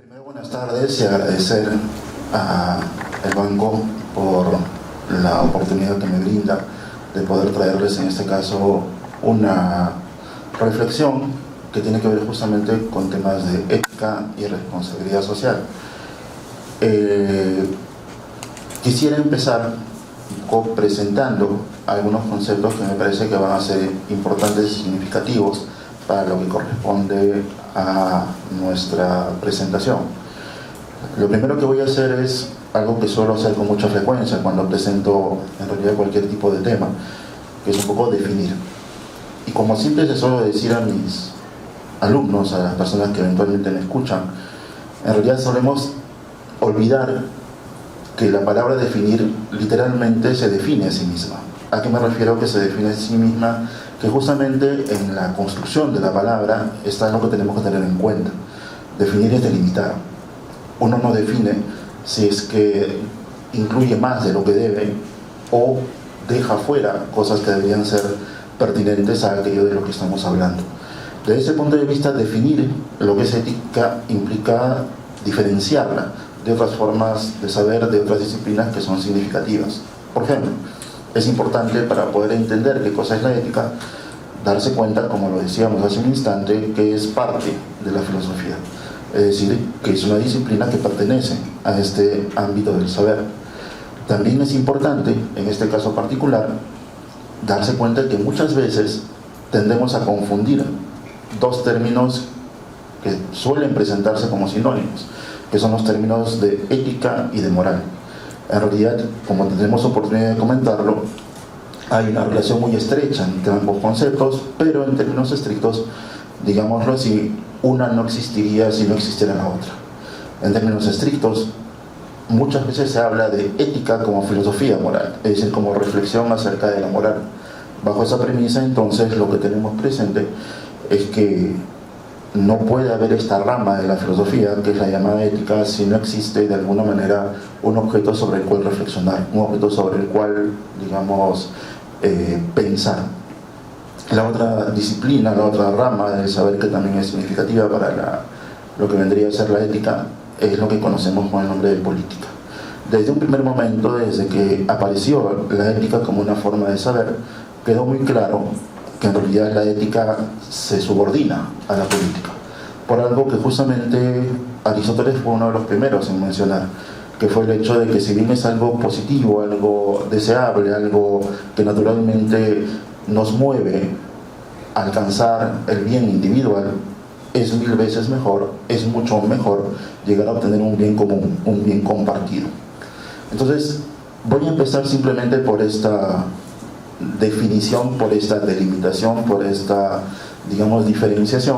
Primero, buenas tardes y agradecer al banco por la oportunidad que me brinda de poder traerles en este caso una reflexión que tiene que ver justamente con temas de ética y responsabilidad social. Quisiera empezar presentando algunos conceptos que me parece que van a ser importantes y significativos para lo que corresponde a nuestra presentación. Lo primero que voy a hacer es algo que suelo hacer con mucha frecuencia cuando presento en realidad cualquier tipo de tema, que es un poco definir. Y como siempre se suele decir a mis alumnos, a las personas que eventualmente me escuchan, en realidad solemos olvidar que la palabra definir literalmente se define a sí misma. ¿A qué me refiero que se define a sí misma? Que justamente en la construcción de la palabra está lo que tenemos que tener en cuenta. Definir es delimitar. Uno no define si es que incluye más de lo que debe o deja fuera cosas que deberían ser pertinentes a aquello de lo que estamos hablando. Desde ese punto de vista, definir lo que es ética implica diferenciarla de otras formas de saber, de otras disciplinas que son significativas. Por ejemplo, es importante para poder entender qué cosa es la ética, darse cuenta, como lo decíamos hace un instante, que es parte de la filosofía. Es decir, que es una disciplina que pertenece a este ámbito del saber. También es importante, en este caso particular, darse cuenta que muchas veces tendemos a confundir dos términos que suelen presentarse como sinónimos, que son los términos de ética y de moral. En realidad, como tendremos oportunidad de comentarlo, hay una relación muy estrecha entre ambos conceptos, pero en términos estrictos, digámoslo así, una no existiría si no existiera la otra. En términos estrictos, muchas veces se habla de ética como filosofía moral, es decir, como reflexión acerca de la moral. Bajo esa premisa, entonces, lo que tenemos presente es que no puede haber esta rama de la filosofía, que es la llamada ética, si no existe de alguna manera un objeto sobre el cual reflexionar, un objeto sobre el cual, digamos, pensar. La otra disciplina, la otra rama del saber que también es significativa para lo que vendría a ser la ética, es lo que conocemos con el nombre de política. Desde un primer momento, desde que apareció la ética como una forma de saber, quedó muy claro que en realidad la ética se subordina a la política, por algo que justamente Aristóteles fue uno de los primeros en mencionar, que fue el hecho de que si bien es algo positivo, algo deseable, algo que naturalmente nos mueve a alcanzar el bien individual, es 1000 veces mejor, es mucho mejor llegar a obtener un bien común, un bien compartido. Entonces, voy a empezar simplemente por esta definición, por esta delimitación, por esta, digamos, diferenciación,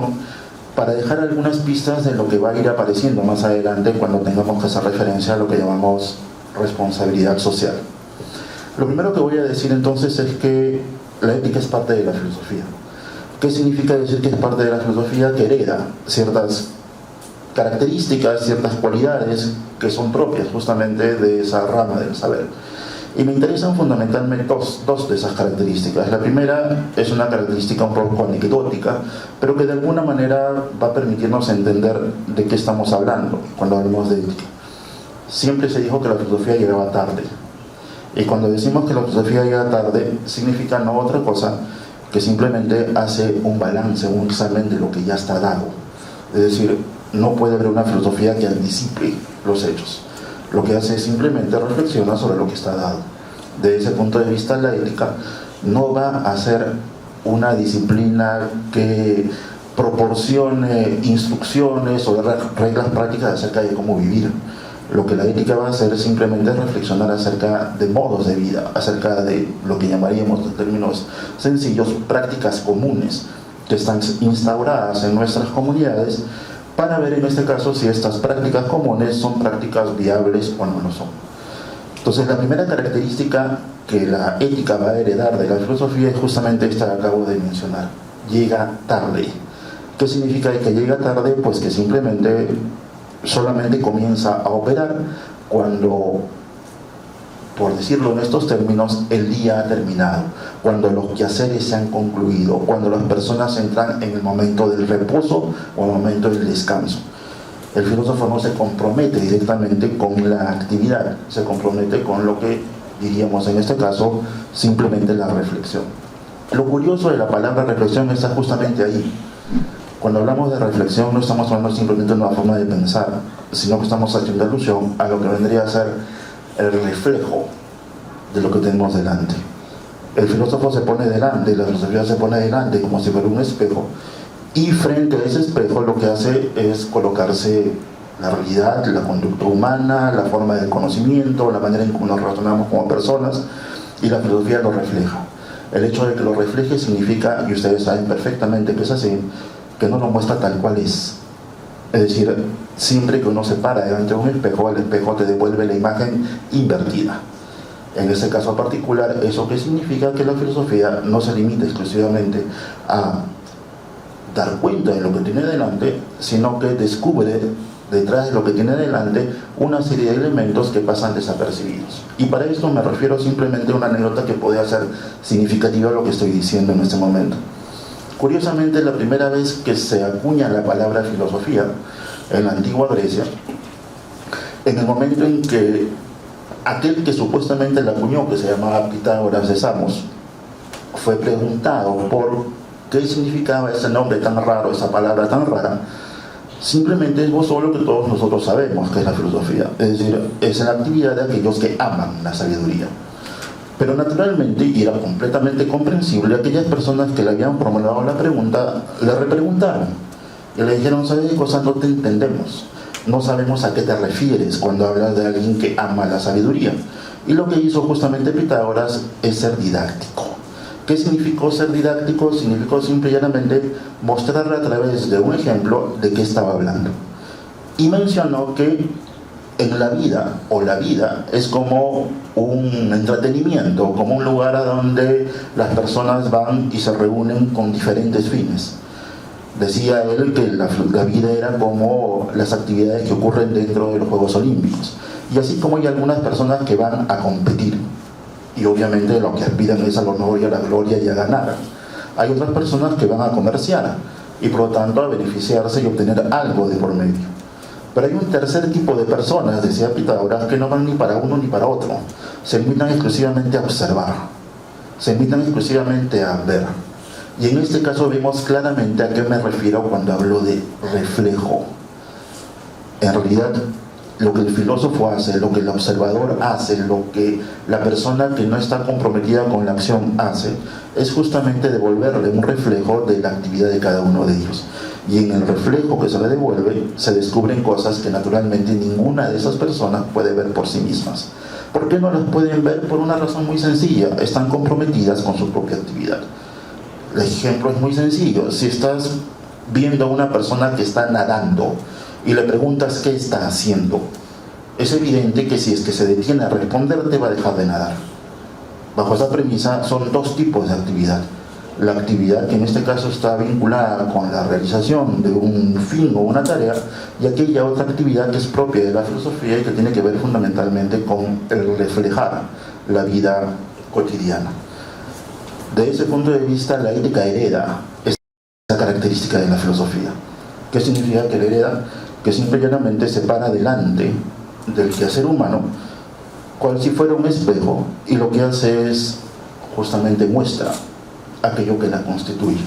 para dejar algunas pistas de lo que va a ir apareciendo más adelante cuando tengamos que hacer referencia a lo que llamamos responsabilidad social. Lo primero que voy a decir entonces es que la ética es parte de la filosofía. ¿Qué significa decir que es parte de la filosofía? Que hereda ciertas características, ciertas cualidades que son propias justamente de esa rama del saber. Y me interesan fundamentalmente dos de esas características. La primera es una característica un poco anecdótica, pero que de alguna manera va a permitirnos entender de qué estamos hablando cuando hablamos de ética. Siempre se dijo que la filosofía llegaba tarde. Y cuando decimos que la filosofía llega tarde, significa no otra cosa que simplemente hace un balance, un examen de lo que ya está dado. Es decir, no puede haber una filosofía que anticipe los hechos. Lo que hace es simplemente reflexionar sobre lo que está dado. Desde ese punto de vista, la ética no va a ser una disciplina que proporcione instrucciones o reglas prácticas acerca de cómo vivir. Lo que la ética va a hacer es simplemente reflexionar acerca de modos de vida, acerca de lo que llamaríamos, en términos sencillos, prácticas comunes que están instauradas en nuestras comunidades, para ver en este caso si estas prácticas comunes son prácticas viables o no lo son. Entonces, la primera característica que la ética va a heredar de la filosofía es justamente esta que acabo de mencionar: llega tarde. ¿Qué significa que llega tarde? Pues que simplemente solamente comienza a operar cuando, por decirlo en estos términos, el día ha terminado, cuando los quehaceres se han concluido, cuando las personas entran en el momento del reposo o el momento del descanso. El filósofo no se compromete directamente con la actividad, se compromete con lo que diríamos en este caso simplemente la reflexión. Lo curioso de la palabra reflexión está justamente ahí. Cuando hablamos de reflexión no estamos hablando simplemente de una forma de pensar, sino que estamos haciendo alusión a lo que vendría a ser el reflejo de lo que tenemos delante. El filósofo se pone delante, la filosofía se pone delante como si fuera un espejo, y frente a ese espejo lo que hace es colocarse la realidad, la conducta humana, la forma del conocimiento, la manera en que nos razonamos como personas, y la filosofía lo refleja. El hecho de que lo refleje significa, y ustedes saben perfectamente que es así, que no lo muestra tal cual es. Es decir, siempre que uno se para delante de un espejo, el espejo te devuelve la imagen invertida. En este caso particular, ¿eso qué significa? Que la filosofía no se limita exclusivamente a dar cuenta de lo que tiene delante, sino que descubre detrás de lo que tiene delante una serie de elementos que pasan desapercibidos. Y para esto me refiero simplemente a una anécdota que puede ser significativa a lo que estoy diciendo en este momento. Curiosamente, la primera vez que se acuña la palabra filosofía en la antigua Grecia, en el momento en que aquel que supuestamente la acuñó, que se llamaba Pitágoras de Samos, fue preguntado por qué significaba ese nombre tan raro, esa palabra tan rara, simplemente esbozó lo que todos nosotros sabemos que es la filosofía, es decir, es la actividad de aquellos que aman la sabiduría. Pero naturalmente, y era completamente comprensible, aquellas personas que le habían formulado la pregunta, le repreguntaron y le dijeron: ¿sabes qué cosa? No te entendemos, no sabemos a qué te refieres cuando hablas de alguien que ama la sabiduría. Y lo que hizo justamente Pitágoras es ser didáctico. ¿Qué significó ser didáctico? Significó simple y llanamente mostrarle a través de un ejemplo de qué estaba hablando. Y mencionó que en la vida, o la vida, es como un entretenimiento, como un lugar a donde las personas van y se reúnen con diferentes fines. Decía él que la vida era como las actividades que ocurren dentro de los Juegos Olímpicos. Y así como hay algunas personas que van a competir, y obviamente lo que aspiran es al honor y a la gloria y a ganar, hay otras personas que van a comerciar, y por lo tanto a beneficiarse y obtener algo de por medio. Pero hay un tercer tipo de personas, decía Pitágoras, que no van ni para uno ni para otro. Se limitan exclusivamente a observar, se limitan exclusivamente a ver. Y en este caso vemos claramente a qué me refiero cuando hablo de reflejo. En realidad, lo que el filósofo hace, lo que el observador hace, lo que la persona que no está comprometida con la acción hace, es justamente devolverle un reflejo de la actividad de cada uno de ellos. Y en el reflejo que se le devuelve, se descubren cosas que naturalmente ninguna de esas personas puede ver por sí mismas. ¿Por qué no las pueden ver? Por una razón muy sencilla: están comprometidas con su propia actividad. El ejemplo es muy sencillo. Si estás viendo a una persona que está nadando y le preguntas qué está haciendo, es evidente que si es que se detiene a responderte, va a dejar de nadar. Bajo esa premisa son dos tipos de actividad: la actividad que en este caso está vinculada con la realización de un fin o una tarea, y aquella otra actividad que es propia de la filosofía y que tiene que ver fundamentalmente con el reflejar la vida cotidiana. De ese punto de vista, la ética hereda esa característica de la filosofía. ¿Qué significa que la hereda? Que simple y llanamente se para delante del quehacer humano cual si fuera un espejo, y lo que hace es justamente muestra aquello que la constituye.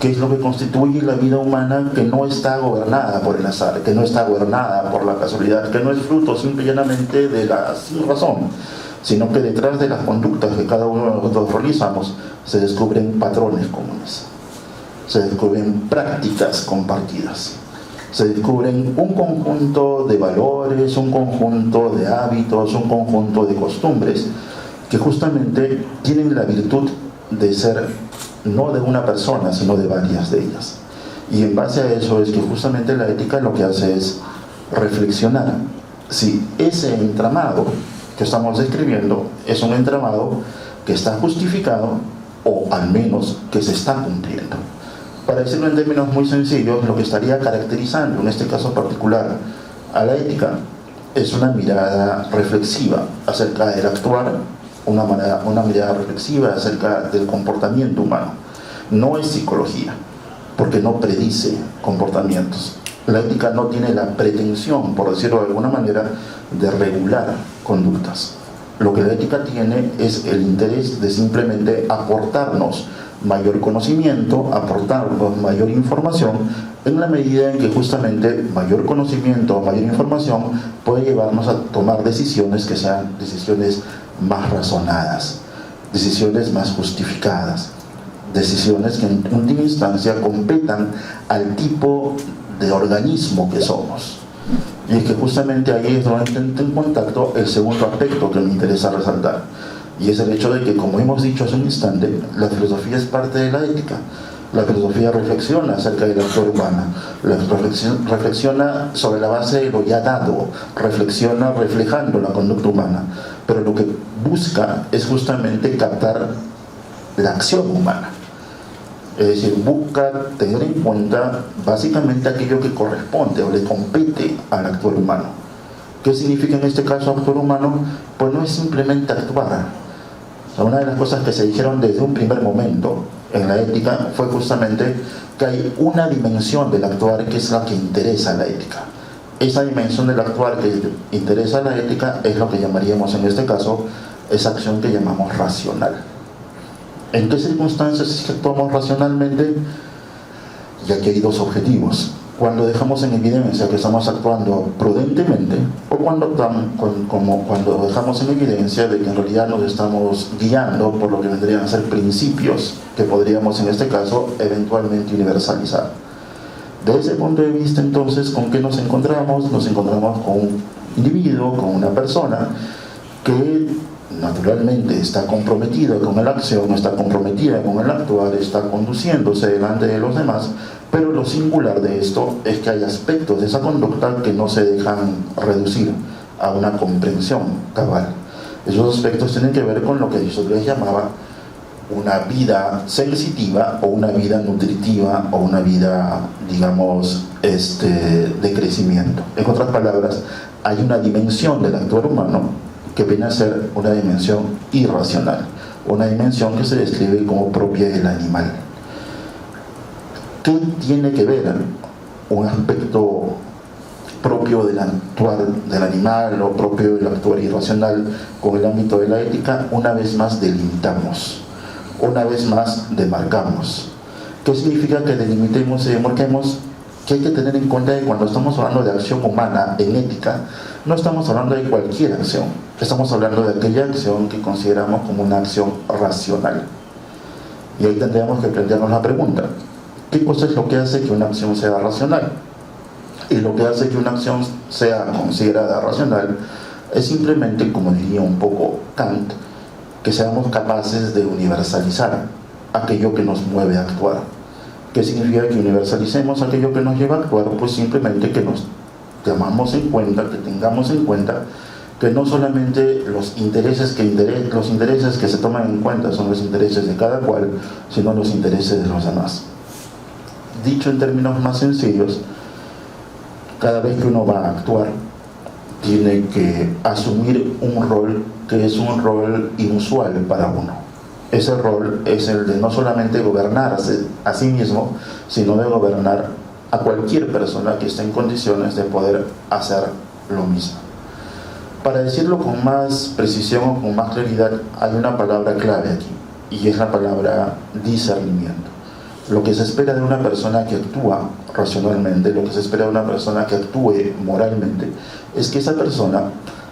¿Qué es lo que constituye la vida humana? Que no está gobernada por el azar, que no está gobernada por la casualidad, que no es fruto simple y llanamente de la sin razón, sino que detrás de las conductas que cada uno de nosotros realizamos se descubren patrones comunes, se descubren prácticas compartidas, se descubren un conjunto de valores, un conjunto de hábitos, un conjunto de costumbres que justamente tienen la virtud de ser no de una persona, sino de varias de ellas. Y en base a eso es que justamente la ética lo que hace es reflexionar si ese entramado que estamos describiendo es un entramado que está justificado, o al menos que se está cumpliendo. Para decirlo en términos muy sencillos, lo que estaría caracterizando en este caso particular a la ética es una mirada reflexiva acerca del actuar, una mirada reflexiva acerca del comportamiento humano. No es psicología, porque no predice comportamientos. La ética no tiene la pretensión, por decirlo de alguna manera, de regular conductas. Lo que la ética tiene es el interés de simplemente aportarnos mayor conocimiento, aportarnos mayor información, en la medida en que justamente mayor conocimiento, mayor información puede llevarnos a tomar decisiones que sean decisiones más razonadas, decisiones más justificadas, decisiones que en última instancia competan al tipo de organismo que somos. Y es que justamente ahí es donde entra en contacto el segundo aspecto que me interesa resaltar, y es el hecho de que, como hemos dicho hace un instante, la filosofía es parte de la ética. La filosofía reflexiona acerca del actor humano, reflexiona sobre la base de lo ya dado, reflexiona reflejando la conducta humana, pero lo que busca es justamente captar la acción humana. Es decir, busca tener en cuenta básicamente aquello que corresponde o le compete al actor humano. ¿Qué significa en este caso actor humano? Pues no es simplemente actuar. O sea, una de las cosas que se dijeron desde un primer momento en la ética fue justamente que hay una dimensión del actuar que es la que interesa a la ética. Esa dimensión del actuar que interesa a la ética es lo que llamaríamos en este caso esa acción que llamamos racional. ¿En qué circunstancias es que actuamos racionalmente? Ya que hay dos objetivos: cuando dejamos en evidencia que estamos actuando prudentemente, o cuando dejamos en evidencia de que en realidad nos estamos guiando por lo que vendrían a ser principios que podríamos en este caso eventualmente universalizar. De ese punto de vista, entonces, ¿con qué nos encontramos? Nos encontramos con un individuo, con una persona que naturalmente está comprometida con la acción, está comprometida con el actuar, está conduciéndose delante de los demás, pero lo singular de esto es que hay aspectos de esa conducta que no se dejan reducir a una comprensión cabal. Esos aspectos tienen que ver con lo que Aristóteles llamaba una vida sensitiva o una vida nutritiva o una vida, digamos, de crecimiento. En otras palabras, hay una dimensión del actuar humano que viene a ser una dimensión irracional, una dimensión que se describe como propia del animal. ¿Qué tiene que ver un aspecto propio del actuar del animal o propio del actuar irracional con el ámbito de la ética? Una vez más delimitamos, una vez más demarcamos. ¿Qué significa que delimitemos y demarquemos? Que hay que tener en cuenta que cuando estamos hablando de acción humana en ética, no estamos hablando de cualquier acción, estamos hablando de aquella acción que consideramos como una acción racional. Y ahí tendríamos que plantearnos la pregunta: ¿qué cosa es lo que hace que una acción sea racional? Y lo que hace que una acción sea considerada racional es simplemente, como diría un poco Kant, que seamos capaces de universalizar aquello que nos mueve a actuar. ¿Qué significa que universalicemos aquello que nos lleva a actuar? Pues simplemente que nos tengamos en cuenta que no solamente los intereses que se toman en cuenta son los intereses de cada cual, sino los intereses de los demás. Dicho en términos más sencillos, cada vez que uno va a actuar, tiene que asumir un rol que es un rol inusual para uno. Ese rol es el de no solamente gobernarse a sí mismo, sino de gobernar a cualquier persona que esté en condiciones de poder hacer lo mismo. Para decirlo con más precisión o con más claridad, hay una palabra clave aquí, y es la palabra discernimiento. Lo que se espera de una persona que actúa racionalmente, lo que se espera de una persona que actúe moralmente, es que esa persona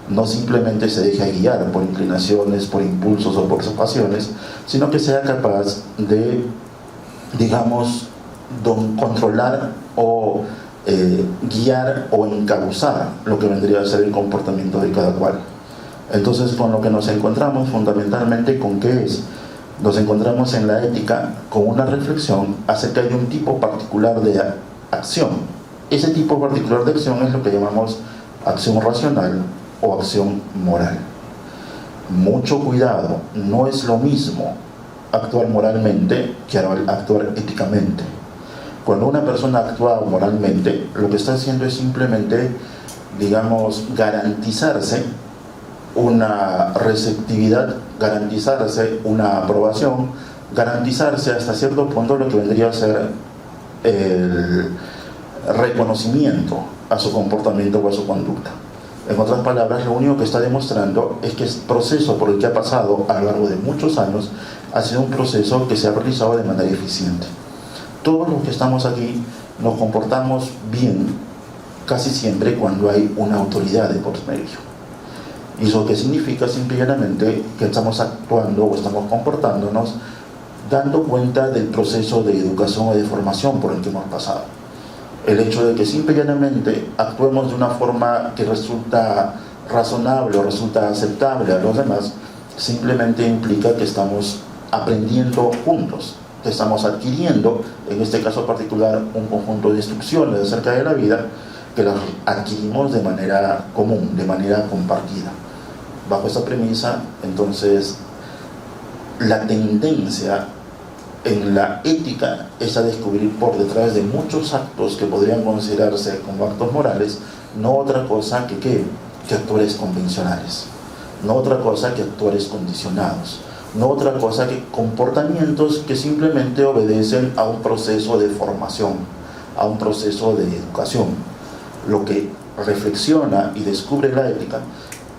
no simplemente se deje guiar por inclinaciones, por impulsos o por pasiones, sino que sea capaz de, digamos, controlar o guiar o encauzar lo que vendría a ser el comportamiento de cada cual. Entonces, con lo que nos encontramos fundamentalmente, ¿con qué es? Nos encontramos en la ética con una reflexión acerca de un tipo particular de acción. Ese tipo particular de acción es lo que llamamos acción racional o acción moral. Mucho cuidado, no es lo mismo actuar moralmente que actuar éticamente. Cuando una persona actúa moralmente, lo que está haciendo es simplemente, digamos, garantizarse una receptividad, garantizarse una aprobación, garantizarse hasta cierto punto lo que vendría a ser reconocimiento a su comportamiento o a su conducta. En otras palabras, lo único que está demostrando es que el proceso por el que ha pasado a lo largo de muchos años ha sido un proceso que se ha realizado de manera eficiente. Todos los que estamos aquí nos comportamos bien casi siempre cuando hay una autoridad de por medio. ¿Y eso qué significa? Simplemente que estamos actuando o estamos comportándonos dando cuenta del proceso de educación o de formación por el que hemos pasado. El hecho de que simplemente actuemos de una forma que resulta razonable o resulta aceptable a los demás, simplemente implica que estamos aprendiendo juntos, que estamos adquiriendo, en este caso particular, un conjunto de instrucciones acerca de la vida, que las adquirimos de manera común, de manera compartida. Bajo esta premisa, entonces, la tendencia en la ética es a descubrir por detrás de muchos actos que podrían considerarse como actos morales, no otra cosa que actores convencionales, no otra cosa que actores condicionados, no otra cosa que comportamientos que simplemente obedecen a un proceso de formación, a un proceso de educación. Lo que reflexiona y descubre la ética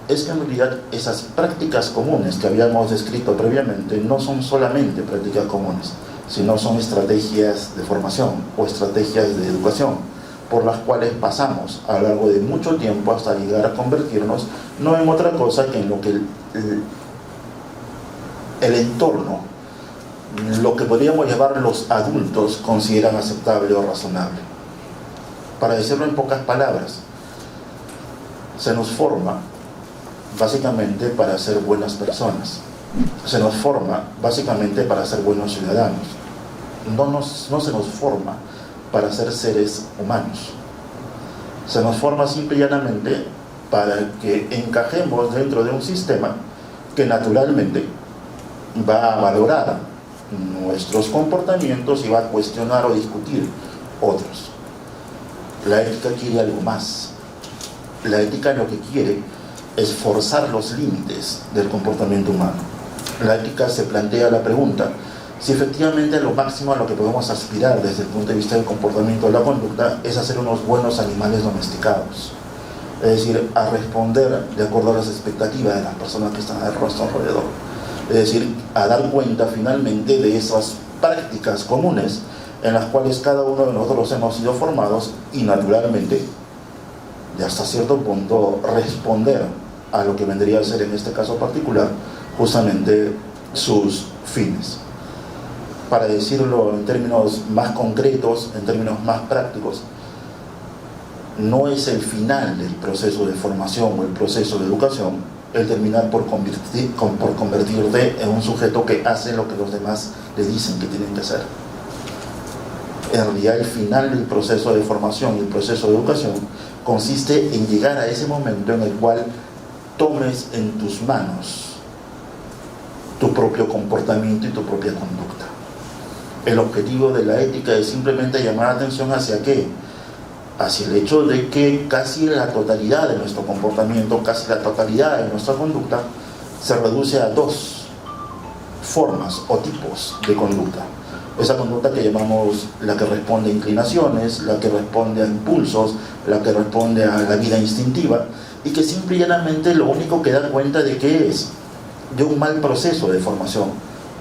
es que en realidad esas prácticas comunes que habíamos descrito previamente no son solamente prácticas comunes, sino son estrategias de formación o estrategias de educación por las cuales pasamos a lo largo de mucho tiempo hasta llegar a convertirnos no en otra cosa que en lo que el entorno, lo que podríamos llamar los adultos, consideran aceptable o razonable. Para decirlo en pocas palabras, se nos forma básicamente para ser buenas personas, se nos forma básicamente para ser buenos ciudadanos, no se nos forma para ser seres humanos, se nos forma simple y llanamente para que encajemos dentro de un sistema que naturalmente va a valorar nuestros comportamientos y va a cuestionar o discutir otros. La ética quiere algo más. La ética lo que quiere es forzar los límites del comportamiento humano. La ética se plantea la pregunta si efectivamente lo máximo a lo que podemos aspirar desde el punto de vista del comportamiento de la conducta es hacer unos buenos animales domesticados, es decir, a responder de acuerdo a las expectativas de las personas que están a nuestro alrededor, es decir, a dar cuenta finalmente de esas prácticas comunes en las cuales cada uno de nosotros hemos sido formados y naturalmente de hasta cierto punto responder a lo que vendría a ser en este caso particular justamente sus fines. Para decirlo en términos más concretos, en términos más prácticos, no es el final del proceso de formación o el proceso de educación el terminar por convertirte en un sujeto que hace lo que los demás le dicen que tienen que hacer. En realidad el final del proceso de formación y el proceso de educación consiste en llegar a ese momento en el cual tomes en tus manos tu propio comportamiento y tu propia conducta. El objetivo de la ética es simplemente llamar la atención hacia qué, hacia el hecho de que casi la totalidad de nuestro comportamiento, casi la totalidad de nuestra conducta se reduce a dos formas o tipos de conducta. Esa conducta que llamamos la que responde a inclinaciones, la que responde a impulsos, la que responde a la vida instintiva, y que simple y llanamente lo único que da cuenta de que es de un mal proceso de formación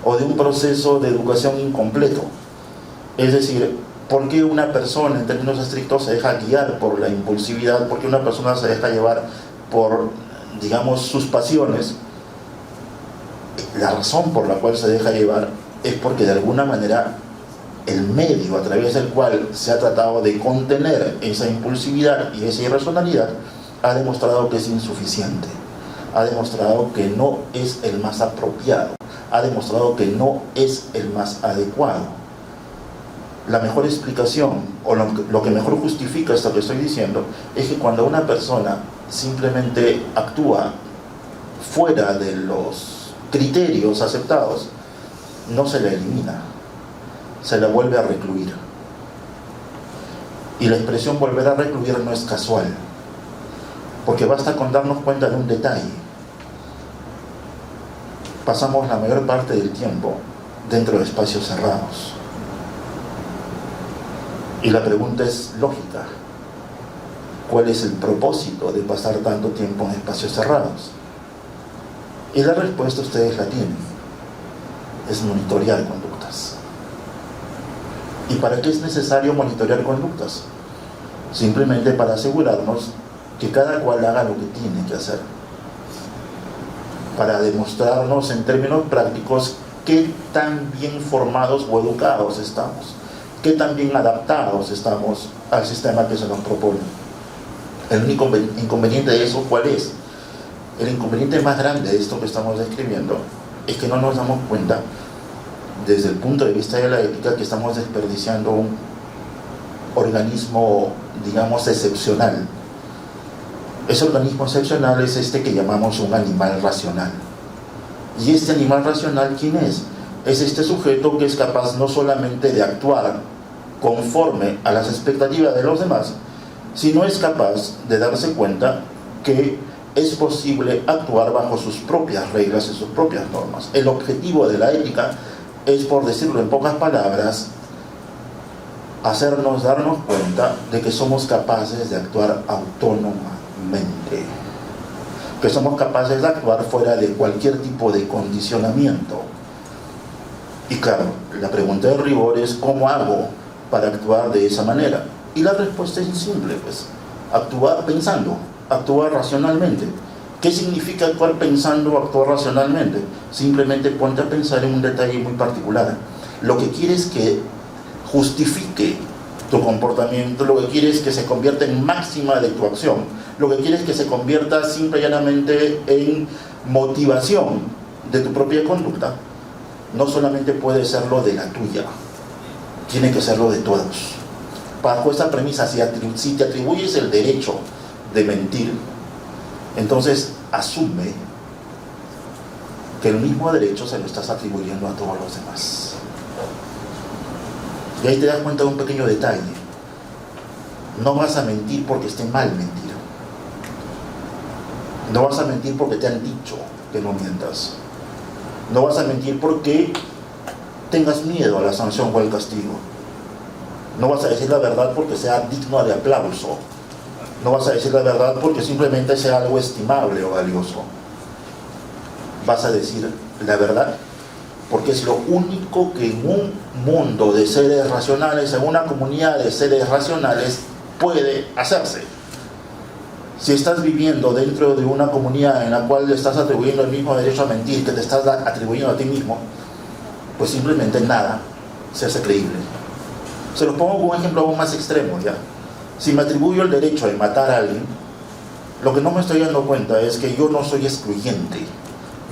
o de un proceso de educación incompleto. Es decir, ¿por qué una persona en términos estrictos se deja guiar por la impulsividad? ¿Por qué una persona se deja llevar por, digamos, sus pasiones? La razón por la cual se deja llevar es porque de alguna manera el medio a través del cual se ha tratado de contener esa impulsividad y esa irracionalidad ha demostrado que es insuficiente, ha demostrado que no es el más apropiado, ha demostrado que no es el más adecuado. La mejor explicación o lo que mejor justifica esto que estoy diciendo es que cuando una persona simplemente actúa fuera de los criterios aceptados, no se la elimina, se la vuelve a recluir. Y la expresión volver a recluir no es casual, porque basta con darnos cuenta de un detalle. Pasamos la mayor parte del tiempo dentro de espacios cerrados. Y la pregunta es lógica. ¿Cuál es el propósito de pasar tanto tiempo en espacios cerrados? Y la respuesta ustedes la tienen. Es monitorear conductas. ¿Y para qué es necesario monitorear conductas? Simplemente para asegurarnos que cada cual haga lo que tiene que hacer. Para demostrarnos en términos prácticos qué tan bien formados o educados estamos, qué tan bien adaptados estamos al sistema que se nos propone. El único inconveniente de eso, ¿cuál es? El inconveniente más grande de esto que estamos describiendo es que no nos damos cuenta, desde el punto de vista de la ética, que estamos desperdiciando un organismo, digamos, excepcional. Ese organismo excepcional es este que llamamos un animal racional. ¿Y este animal racional quién es? Es este sujeto que es capaz no solamente de actuar conforme a las expectativas de los demás, sino es capaz de darse cuenta que es posible actuar bajo sus propias reglas y sus propias normas. El objetivo de la ética es, por decirlo en pocas palabras, darnos cuenta de que somos capaces de actuar autónomamente, que somos capaces de actuar fuera de cualquier tipo de condicionamiento. Y claro, la pregunta de rigor es: ¿cómo hago para actuar de esa manera? Y la respuesta es simple, pues: actuar pensando, actuar racionalmente. ¿Qué significa actuar pensando o actuar racionalmente? Simplemente ponte a pensar en un detalle muy particular. Lo que quieres que justifique tu comportamiento, lo que quieres que se convierta en máxima de tu acción, lo que quieres que se convierta simple y llanamente en motivación de tu propia conducta, no solamente puede serlo de la tuya, tiene que serlo de todos. Bajo esta premisa, si te atribuyes el derecho de mentir, entonces asume que el mismo derecho se lo estás atribuyendo a todos los demás. Y ahí te das cuenta de un pequeño detalle: no vas a mentir porque esté mal mentir, no vas a mentir porque te han dicho que no mientas, no vas a mentir porque tengas miedo a la sanción o al castigo, no vas a decir la verdad porque sea digno de aplauso, no vas a decir la verdad porque simplemente sea algo estimable o valioso. Vas a decir la verdad porque es lo único que en un mundo de seres racionales, en una comunidad de seres racionales, puede hacerse. Si estás viviendo dentro de una comunidad en la cual le estás atribuyendo el mismo derecho a mentir que te estás atribuyendo a ti mismo, pues simplemente nada se hace creíble. Se los pongo con un ejemplo aún más extremo, ¿ya? Si me atribuyo el derecho de matar a alguien, lo que no me estoy dando cuenta es que yo no soy excluyente,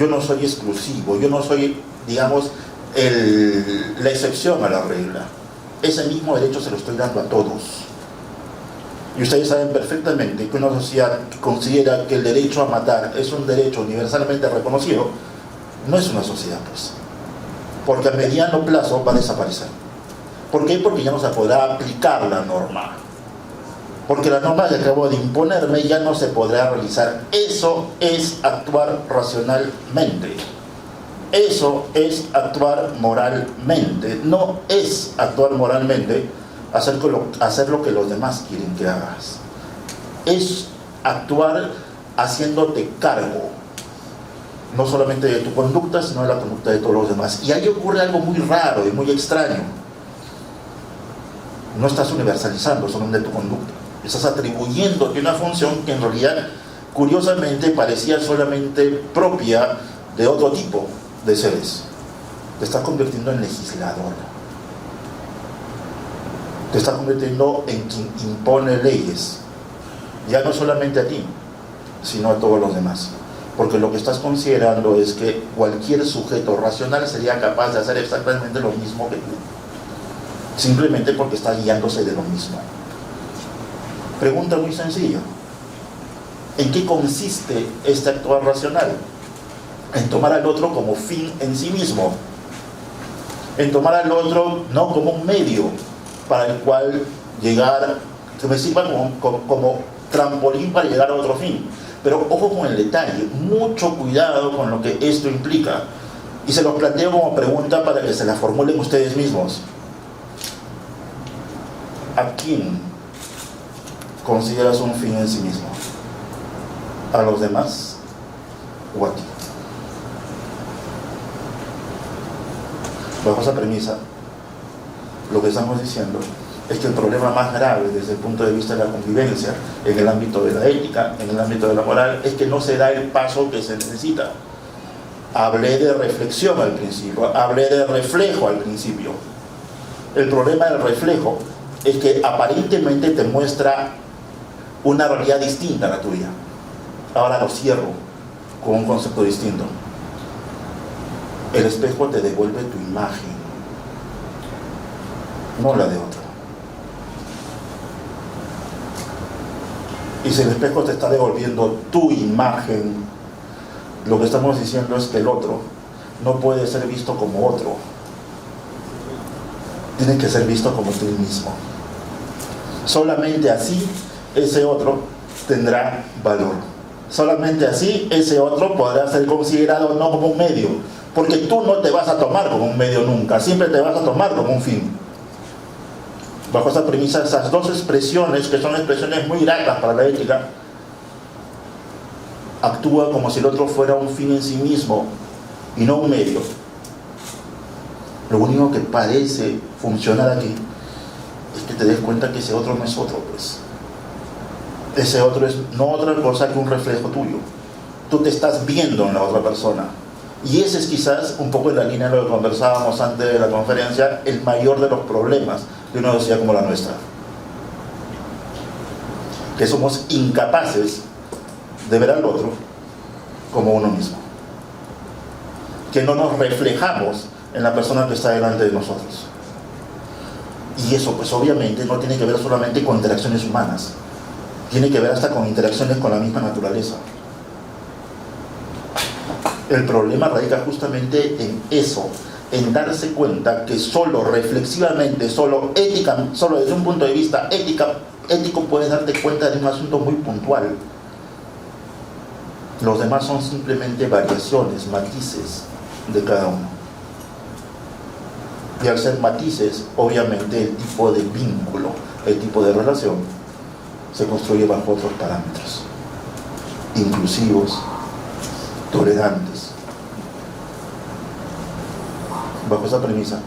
yo no soy exclusivo, yo no soy, digamos, la excepción a la regla. Ese mismo derecho se lo estoy dando a todos. Y ustedes saben perfectamente que una sociedad que considera que el derecho a matar es un derecho universalmente reconocido, no es una sociedad, pues. Porque a mediano plazo va a desaparecer. ¿Por qué? Porque ya no se podrá aplicar la norma. Porque la norma que acabo de imponerme ya no se podrá realizar. Eso es actuar racionalmente. Eso es actuar moralmente. No es actuar moralmente hacer lo que los demás quieren que hagas. Es actuar haciéndote cargo, no solamente de tu conducta, sino de la conducta de todos los demás. Y ahí ocurre algo muy raro y muy extraño. No estás universalizando solamente tu conducta. Estás atribuyéndote una función que en realidad, curiosamente, parecía solamente propia de otro tipo de seres. Te estás convirtiendo en legislador. Te estás convirtiendo en quien impone leyes. Ya no solamente a ti, sino a todos los demás. Porque lo que estás considerando es que cualquier sujeto racional sería capaz de hacer exactamente lo mismo que tú. Simplemente porque está guiándose de lo mismo. Pregunta muy sencilla: ¿en qué consiste este actuar racional? En tomar al otro como fin en sí mismo, en tomar al otro no como un medio para el cual llegar, que me sirva como trampolín para llegar a otro fin. Pero ojo con el detalle, mucho cuidado con lo que esto implica, y se los planteo como pregunta para que se la formulen ustedes mismos. ¿A quién consideras un fin en sí mismo? ¿A los demás o a ti? Bajo esa premisa, lo que estamos diciendo es que el problema más grave desde el punto de vista de la convivencia, en el ámbito de la ética, en el ámbito de la moral, es que no se da el paso que se necesita. Hablé de reflexión al principio, hablé de reflejo al principio. El problema del reflejo es que aparentemente te muestra una realidad distinta a la tuya. Ahora lo cierro con un concepto distinto. El espejo te devuelve tu imagen, no la de otro. Y si el espejo te está devolviendo tu imagen, lo que estamos diciendo es que el otro no puede ser visto como otro. Tiene que ser visto como tú mismo. Solamente así ese otro tendrá valor. Solamente así ese otro podrá ser considerado no como un medio, porque tú no te vas a tomar como un medio nunca, siempre te vas a tomar como un fin. Bajo esa premisa, esas dos expresiones, que son expresiones muy gratas para la ética, actúa como si el otro fuera un fin en sí mismo y no un medio. Lo único que parece funcionar aquí es que te des cuenta que ese otro no es otro, pues. Ese otro es no otra cosa que un reflejo tuyo. Tú te estás viendo en la otra persona. Y ese es quizás, un poco en la línea de lo que conversábamos antes de la conferencia, el mayor de los problemas de una sociedad como la nuestra. Que somos incapaces de ver al otro como uno mismo. Que no nos reflejamos en la persona que está delante de nosotros. Y eso pues obviamente no tiene que ver solamente con interacciones humanas, tiene que ver hasta con interacciones con la misma naturaleza. El problema radica justamente en eso, en darse cuenta que solo reflexivamente, solo desde un punto de vista ético puedes darte cuenta de un asunto muy puntual. Los demás son simplemente variaciones, matices de cada uno. Y al ser matices, obviamente el tipo de vínculo, el tipo de relación, se construye bajo otros parámetros, inclusivos, tolerantes. Bajo esa premisa,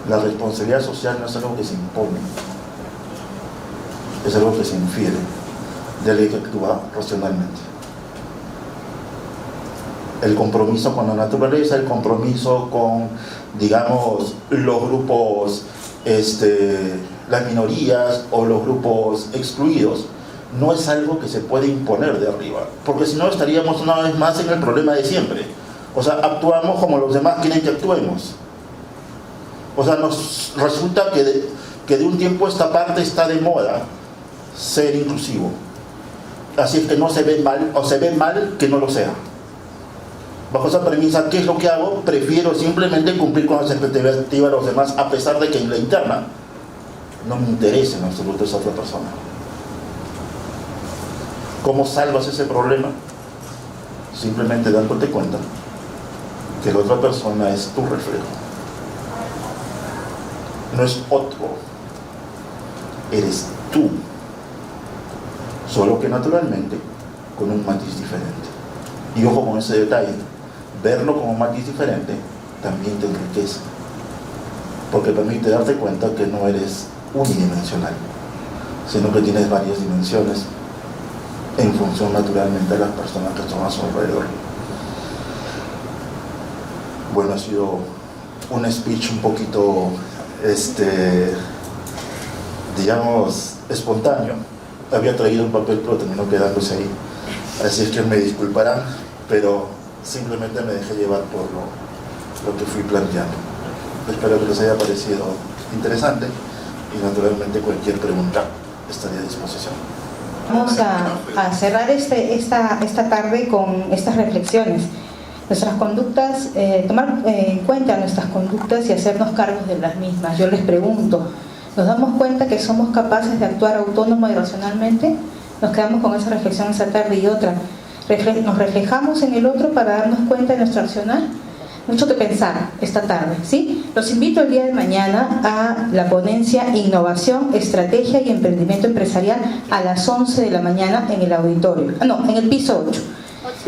la responsabilidad social no es algo que se impone, es algo que se infiere de alguien que actúa racionalmente. El compromiso con la naturaleza, el compromiso con, digamos, los grupos, las minorías o los grupos excluidos, no es algo que se puede imponer de arriba, porque si no estaríamos una vez más en el problema de siempre. O sea, actuamos como los demás quieren que actuemos. O sea, nos resulta que de un tiempo a esta parte está de moda ser inclusivo. Así es que no se ve mal, o se ve mal que no lo sea. Bajo esa premisa, ¿qué es lo que hago? Prefiero simplemente cumplir con las expectativas de los demás, a pesar de que en la interna no me interesa en absoluto esa otra persona. ¿Cómo salvas ese problema? Simplemente dándote cuenta que la otra persona es tu reflejo. No es otro, eres tú, solo que naturalmente con un matiz diferente. Y ojo con ese detalle, verlo como un matiz diferente también te enriquece, porque permite darte cuenta que no eres unidimensional, sino que tienes varias dimensiones en función naturalmente de las personas que están a su alrededor. Bueno, ha sido un speech un poquito, digamos, espontáneo. Había traído un papel pero terminó quedándose ahí, así es que me disculparán, pero simplemente me dejé llevar por lo que fui planteando. Espero que les haya parecido interesante y naturalmente cualquier pregunta estaría a disposición. Vamos a cerrar esta tarde con estas reflexiones. Nuestras conductas, tomar en cuenta nuestras conductas y hacernos cargos de las mismas. Yo les pregunto, ¿nos damos cuenta que somos capaces de actuar autónoma y racionalmente? Nos quedamos con esa reflexión esta tarde. Y otra, ¿nos reflejamos en el otro para darnos cuenta de nuestro accionar? mucho que pensar esta tarde, ¿sí? Los invito el día de mañana a la ponencia Innovación, Estrategia y Emprendimiento Empresarial a las 11 de la mañana en el auditorio, en el piso 8,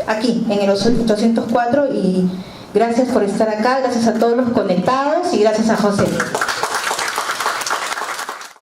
aquí, en el 804, y gracias por estar acá, gracias a todos los conectados y gracias a José.